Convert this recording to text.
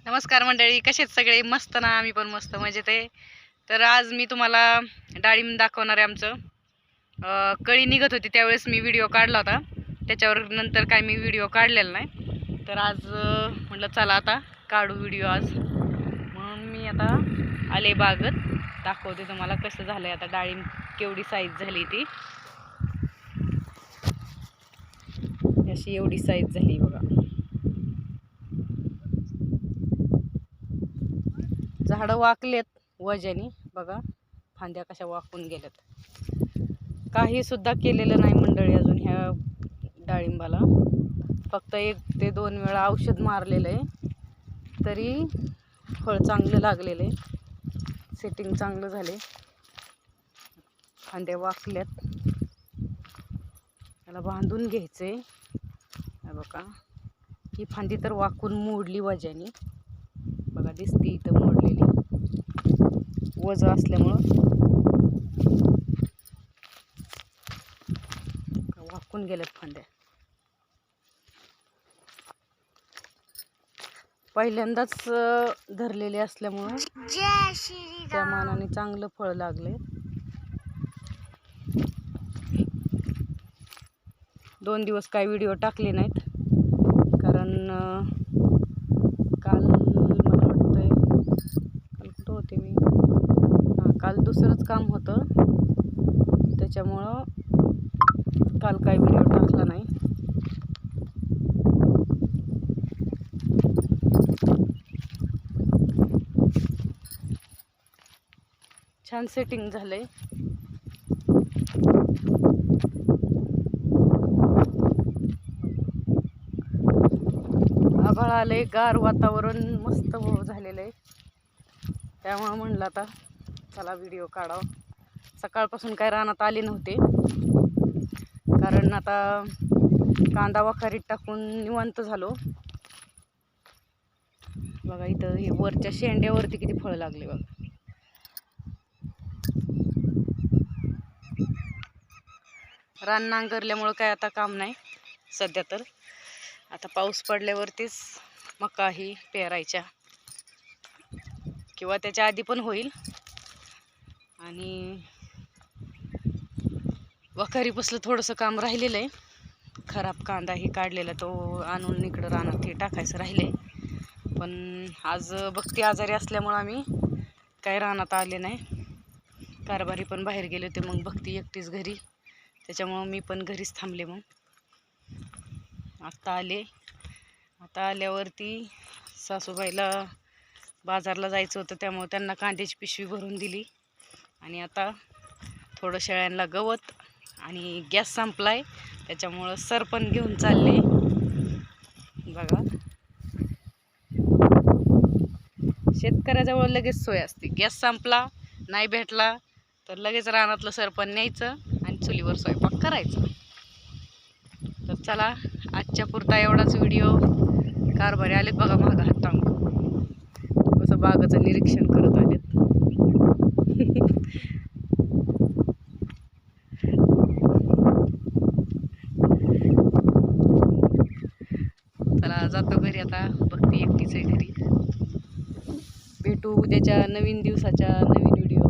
नमस्कार मंडळी, कसेत सगळे? मस्त ना? आम्ही पण मस्त मजेत आहे. तर आज मी तुम्हाला डाळिंब दाखवणार आहे. आमचं कळी निघत होती त्यावेळेस मी व्हिडिओ काढला होता. त्याच्यावर नंतर काय मी व्हिडिओ काढलेला नाही. तर आज म्हटलं चला आता काढू व्हिडिओ आज. म्हणून मी आता आले बागत, दाखवते तुम्हाला कसं झालंय आता डाळिंब, केवढी साईज झाली ती. अशी एवढी साईज झाली बघा. झाडं वाकलेत वजानी बघा, फांद्या कशा वाकून गेल्यात. काही सुद्धा केलेलं नाही मंडळी अजून ह्या डाळिंबाला. फक्त 1 ते 2 वेळा औषध मारलेलं आहे, तरी फळ चांगलं लागलेलं आहे, सेटिंग चांगलं झाले. फांद्या वाकल्यात, त्याला बांधून घ्यायचे. बघा ही फांदी तर वाकून मोडली वजानी बघा, दिसते इथं मोडलेली वज असल्यामुळं वाकून गेल्यात फांद्या. पहिल्यांदाच धरलेले असल्यामुळं त्या मानाने चांगलं फळ लागले. 2 दिवस काय व्हिडिओ टाकले नाहीत, कारण काल मला वाटतंय, काल कुठं होते मी, काल दुसरंच काम होतं, त्याच्यामुळं काल काय व्हिडिओ टाकला नाही. छान सेटिंग झालंय. आभाळ आलंय, गार वातावरण मस्त झालेलं आहे. त्यामुळं म्हणलं आता चला व्हिडिओ काढावा. सकाळपासून काय रानात आले नव्हते, कारण आता कांदा वखारीत टाकून निवांत झालो. बघा इथं हे वरच्या शेंड्यावरती किती फळ लागले बघा. रान नांगरल्यामुळं काय आता काम नाही सध्या. तर आता पाऊस पडल्यावरतीच मका ही पेरायच्या, किंवा त्याच्या आधी पण होईल. आणि वखारीपासलं थोडंसं काम राहिलेलं आहे. खराब कांदा ही काढलेला, तो आणून इकडं रानात हे टाकायचं राहिले. पण आज भक्ती आजारी असल्यामुळं आम्ही काय रानात आले नाही. कारभारी पण बाहेर गेले होते, मग भक्ती एकटीच घरी, त्याच्यामुळं मी पण घरीच थांबले. मग आत्ता आले. आता आल्यावरती सासूबाईला बाजारला जायचं होतं, त्यामुळे त्यांना कांद्याची पिशवी भरून दिली. आणि आता थोडं शेळ्यांना गवत, आणि गॅस संपलाय त्याच्यामुळं सरपण घेऊन चालले बघा. शेतकऱ्याजवळ लगेच सोय असते. गॅस संपला, नाही भेटला तर लगेच रानातलं सरपण न्यायचं आणि चुलीवर स्वयंपाक करायचा. तर चला आजच्या पुरता एवढाच व्हिडिओ. कारभारी आलेत बघा मागं हात टांगून, कसं बागाचं निरीक्षण करत आलेत. चला जातो घरी आता, भक्ती एकटीच आहे घरी. भेटू उद्याच्या नवीन दिवसाच्या नवीन व्हिडिओ.